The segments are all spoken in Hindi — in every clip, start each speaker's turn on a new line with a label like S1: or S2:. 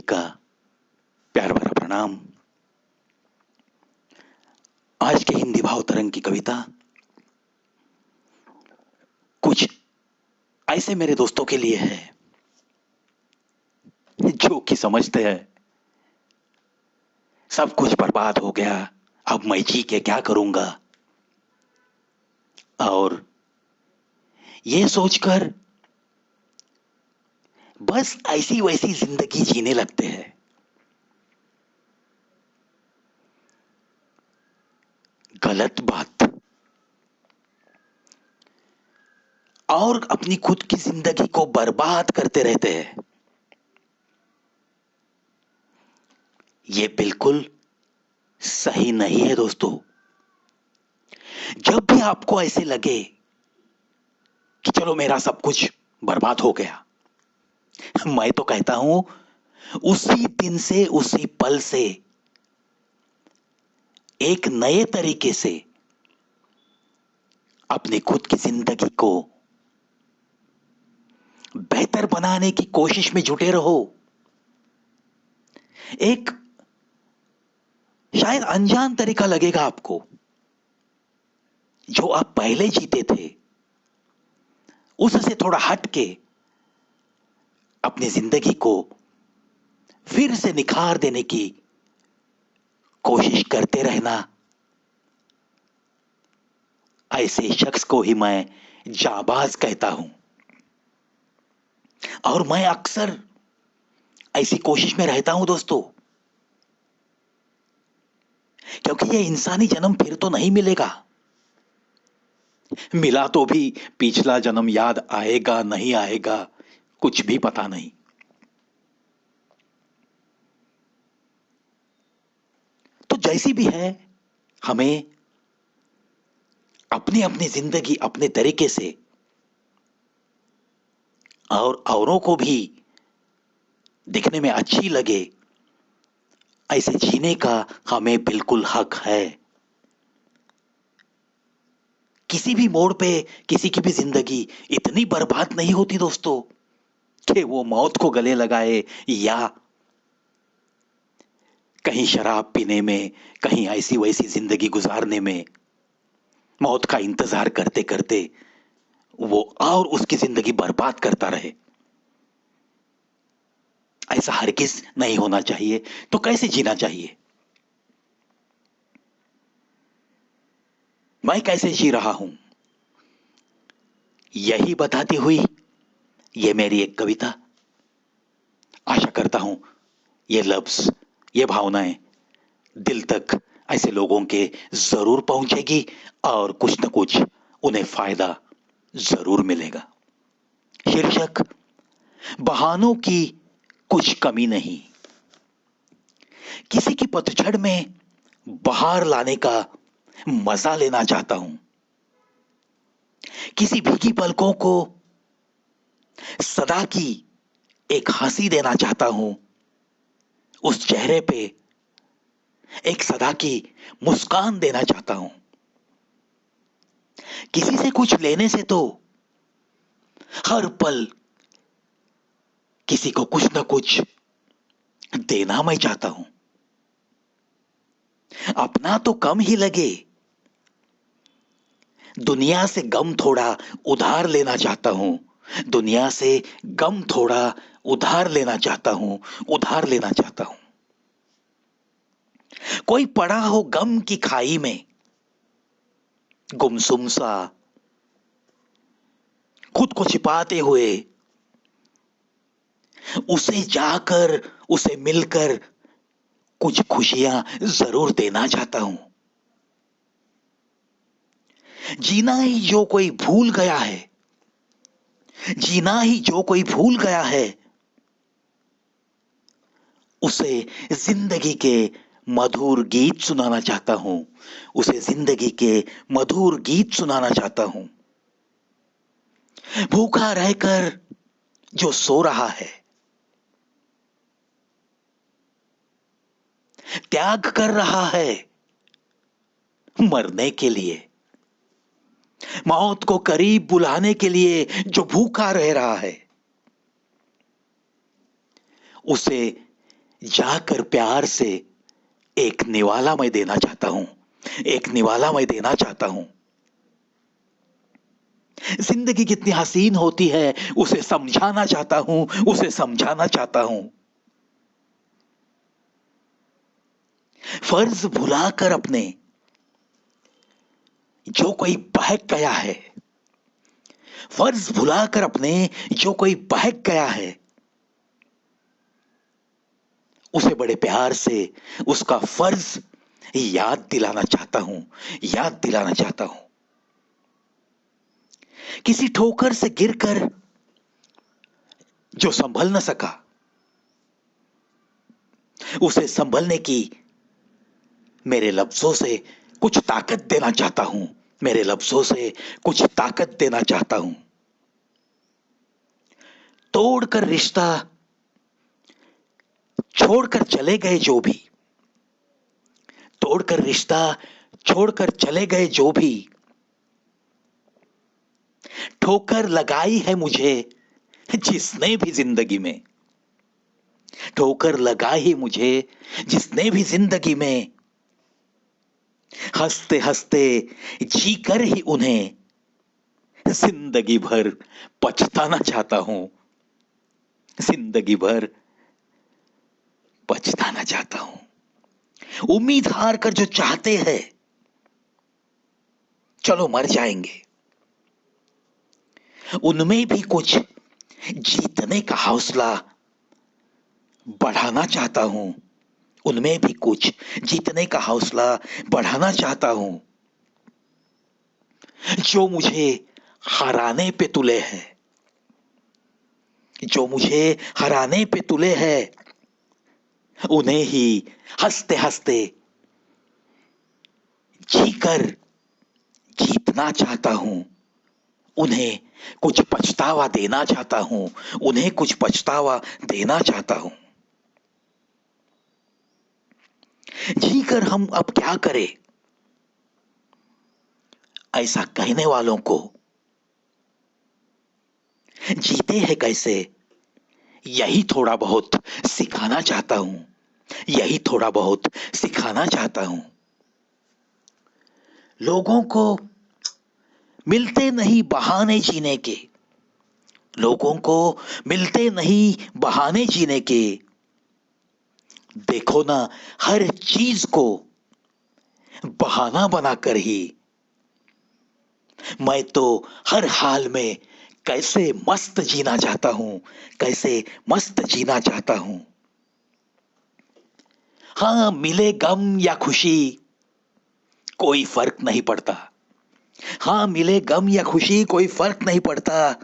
S1: का प्यार भरा प्रणाम। आज के हिंदी भाव तरंग की कविता कुछ ऐसे मेरे दोस्तों के लिए है जो कि समझते हैं सब कुछ बर्बाद हो गया, अब मैं जी के क्या करूंगा, और ये सोचकर बस ऐसी वैसी जिंदगी जीने लगते हैं। गलत बात। और अपनी खुद की जिंदगी को बर्बाद करते रहते हैं। ये बिल्कुल सही नहीं है दोस्तों। जब भी आपको ऐसे लगे कि चलो मेरा सब कुछ बर्बाद हो गया, मैं तो कहता हूं उसी दिन से, उसी पल से एक नए तरीके से अपनी खुद की जिंदगी को बेहतर बनाने की कोशिश में जुटे रहो। एक शायद अनजान तरीका लगेगा आपको, जो आप पहले जीते थे उससे थोड़ा हट के अपनी जिंदगी को फिर से निखार देने की कोशिश करते रहना। ऐसे शख्स को ही मैं जाबाज कहता हूं। और मैं अक्सर ऐसी कोशिश में रहता हूं दोस्तों, क्योंकि ये इंसानी जन्म फिर तो नहीं मिलेगा। मिला तो भी पिछला जन्म याद आएगा नहीं आएगा कुछ भी पता नहीं। तो जैसी भी है, हमें अपनी अपनी जिंदगी अपने तरीके से और औरों को भी दिखने में अच्छी लगे, ऐसे जीने का हमें बिल्कुल हक है। किसी भी मोड़ पे किसी की भी जिंदगी इतनी बर्बाद नहीं होती दोस्तों कि वो मौत को गले लगाए, या कहीं शराब पीने में, कहीं ऐसी वैसी जिंदगी गुजारने में मौत का इंतजार करते करते वो और उसकी जिंदगी बर्बाद करता रहे। ऐसा हरगिज नहीं होना चाहिए। तो कैसे जीना चाहिए? मैं कैसे जी रहा हूं, यही बताती हुई ये मेरी एक कविता। आशा करता हूं ये लफ्ज, ये भावनाएं दिल तक ऐसे लोगों के जरूर पहुंचेगी और कुछ न कुछ उन्हें फायदा जरूर मिलेगा। शीर्षक, बहानों की कुछ कमी नहीं। किसी की पतझड़ में बहार लाने का मजा लेना चाहता हूं। किसी भीगी पलकों को सदा की एक हंसी देना चाहता हूं। उस चेहरे पे एक सदा की मुस्कान देना चाहता हूं। किसी से कुछ लेने से तो हर पल किसी को कुछ न कुछ देना मैं चाहता हूं। अपना तो कम ही लगे, दुनिया से गम थोड़ा उधार लेना चाहता हूं। दुनिया से गम थोड़ा उधार लेना चाहता हूं, उधार लेना चाहता हूं। कोई पड़ा हो गम की खाई में, गुमसुम सा, खुद को छिपाते हुए, उसे जाकर, उसे मिलकर कुछ खुशियां जरूर देना चाहता हूं। जीना ही जो कोई भूल गया है, जीना ही जो कोई भूल गया है, उसे जिंदगी के मधुर गीत सुनाना चाहता हूं। उसे जिंदगी के मधुर गीत सुनाना चाहता हूं। भूखा रहकर जो सो रहा है, त्याग कर रहा है मरने के लिए, मौत को करीब बुलाने के लिए जो भूखा रह रहा है, उसे जाकर प्यार से एक निवाला मैं देना चाहता हूं, एक निवाला मैं देना चाहता हूं। जिंदगी कितनी हसीन होती है उसे समझाना चाहता हूं, उसे समझाना चाहता हूं। फर्ज भुलाकर अपने जो कोई बहक गया है, फर्ज भुलाकर अपने जो कोई बहक गया है, उसे बड़े प्यार से उसका फर्ज याद दिलाना चाहता हूं, याद दिलाना चाहता हूं। किसी ठोकर से गिरकर जो संभल न सका, उसे संभलने की मेरे लफ्जों से कुछ ताकत देना चाहता हूं, मेरे लफ्जों से कुछ ताकत देना चाहता हूं। तोड़कर रिश्ता छोड़कर चले गए जो भी, तोड़कर रिश्ता छोड़कर चले गए जो भी, ठोकर लगाई है मुझे जिसने भी जिंदगी में, ठोकर लगाई मुझे जिसने भी जिंदगी में, हंसते हंसते जीकर ही उन्हें जिंदगी भर पछताना चाहता हूं, जिंदगी भर पछताना चाहता हूं। उम्मीद हार कर जो चाहते हैं चलो मर जाएंगे, उनमें भी कुछ जीतने का हौसला बढ़ाना चाहता हूं, उनमें भी कुछ जीतने का हौसला बढ़ाना चाहता हूं। जो मुझे हराने पे तुले हैं, जो मुझे हराने पे तुले हैं, उन्हें ही हंसते हंसते जीकर जीतना चाहता हूं, उन्हें कुछ पछतावा देना चाहता हूं, उन्हें कुछ पछतावा देना चाहता हूं। जीकर हम अब क्या करें, ऐसा कहने वालों को जीते हैं कैसे, यही थोड़ा बहुत सिखाना चाहता हूं, यही थोड़ा बहुत सिखाना चाहता हूं। लोगों को मिलते नहीं बहाने जीने के, लोगों को मिलते नहीं बहाने जीने के, देखो ना हर चीज को बहाना बनाकर ही मैं तो हर हाल में कैसे मस्त जीना चाहता हूं, कैसे मस्त जीना चाहता हूं। हां मिले गम या खुशी कोई फर्क नहीं पड़ता, हां मिले गम या खुशी कोई फर्क नहीं पड़ता,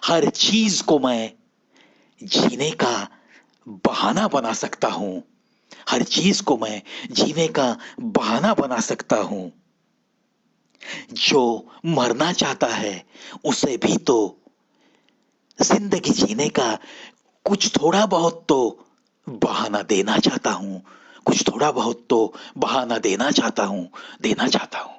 S1: हर चीज को मैं जीने का बहाना बना सकता हूं, हर चीज को मैं जीने का बहाना बना सकता हूं। जो मरना चाहता है उसे भी तो जिंदगी जीने का कुछ थोड़ा बहुत तो बहाना देना चाहता हूं, कुछ थोड़ा बहुत तो बहाना देना चाहता हूं, देना चाहता हूं।